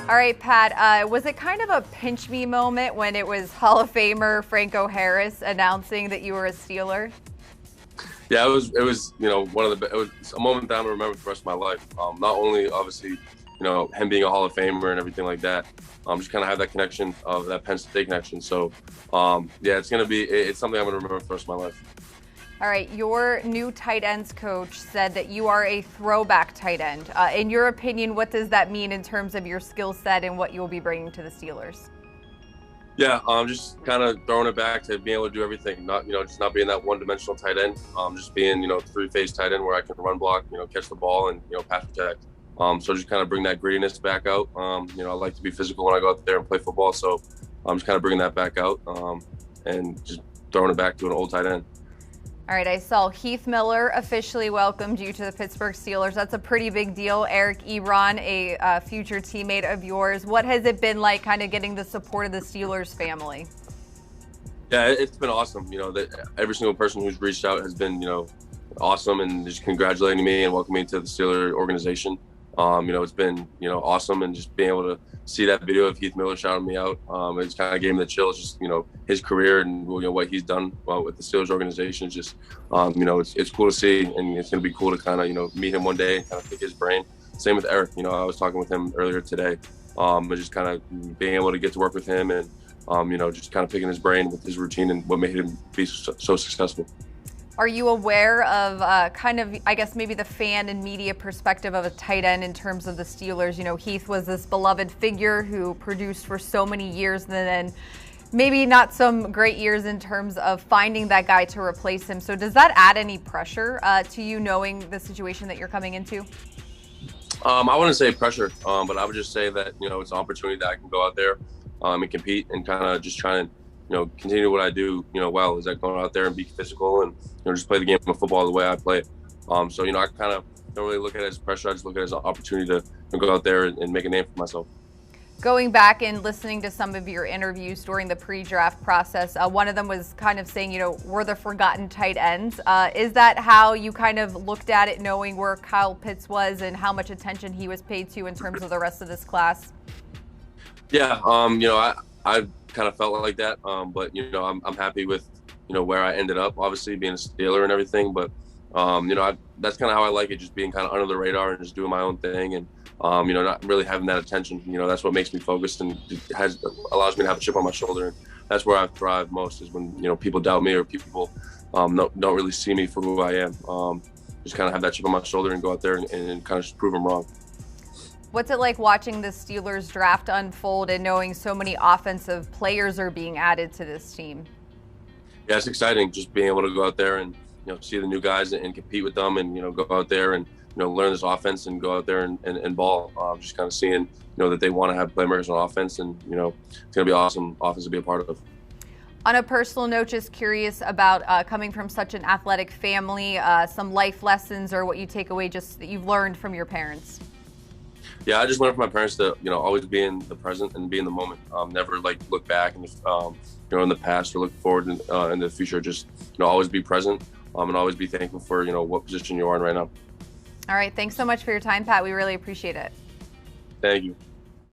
All right, Pat, was it kind of a pinch me moment when it was Hall of Famer Franco Harris announcing that you were a Steeler? Yeah, it was it was a moment that I'm gonna remember for the rest of my life. Not only obviously him being a Hall of Famer and everything like that, just kind of have that connection of that Penn State connection. So yeah, it's something I'm gonna remember for the rest of my life. All right, your new tight ends coach said that you are a throwback tight end. In your opinion, what does that mean in terms of your skill set and what you'll be bringing to the Steelers? Yeah, just kind of throwing it back to being able to do everything. Not just not being that one-dimensional tight end. Just being three-phase tight end where I can run block, catch the ball and pass protect. So just kind of bring that grittiness back out. I like to be physical when I go out there and play football. So I'm just kind of bringing that back out and just throwing it back to an old tight end. All right, I saw Heath Miller officially welcomed you to the Pittsburgh Steelers. That's a pretty big deal. Eric Ebron, a future teammate of yours. What has it been like kind of getting the support of the Steelers family? Yeah, it's been awesome. Every single person who's reached out has been, awesome and just congratulating me and welcoming me to the Steeler organization. It's been, awesome, and just being able to see that video of Heath Miller shouting me out, it's kind of gave me the chills. Just his career and what he's done with the Steelers organization. Just it's cool to see, and it's gonna be cool to kind of meet him one day and kind of pick his brain. Same with Eric. I was talking with him earlier today, but just kind of being able to get to work with him and just kind of picking his brain with his routine and what made him be so successful. Are you aware of kind of, I guess, maybe the fan and media perspective of a tight end in terms of the Steelers? Heath was this beloved figure who produced for so many years, and then maybe not some great years in terms of finding that guy to replace him. So does that add any pressure to you knowing the situation that you're coming into? I wouldn't say pressure, but I would just say that, it's an opportunity that I can go out there and compete and kind of just try and continue what I do, well, is that going out there and be physical and, just play the game of football the way I play it. So, I kind of don't really look at it as pressure. I just look at it as an opportunity to go out there and make a name for myself. Going back and listening to some of your interviews during the pre-draft process, one of them was kind of saying, we're the forgotten tight ends. Is that how you kind of looked at it, knowing where Kyle Pitts was and how much attention he was paid to in terms of the rest of this class? Yeah, I kind of felt like that, but I'm happy with where I ended up, obviously being a Steeler and everything, but that's kind of how I like it, just being kind of under the radar and just doing my own thing and not really having that attention. That's what makes me focused and allows me to have a chip on my shoulder, and that's where I thrive most, is when people doubt me or people don't really see me for who I am. Just kind of have that chip on my shoulder and go out there and kind of just prove them wrong. What's it like watching the Steelers draft unfold and knowing so many offensive players are being added to this team? Yeah, it's exciting just being able to go out there and see the new guys and compete with them, and go out there and learn this offense and go out there and ball. Just kind of seeing that they want to have playmakers on offense, and it's gonna be awesome offense to be a part of. On a personal note, just curious about coming from such an athletic family, some life lessons or what you take away just that you've learned from your parents. Yeah, I just learned from my parents to always be in the present and be in the moment. Never look back and in the past or look forward in the future. Just always be present and always be thankful for what position you are in right now. All right, thanks so much for your time, Pat. We really appreciate it. Thank you.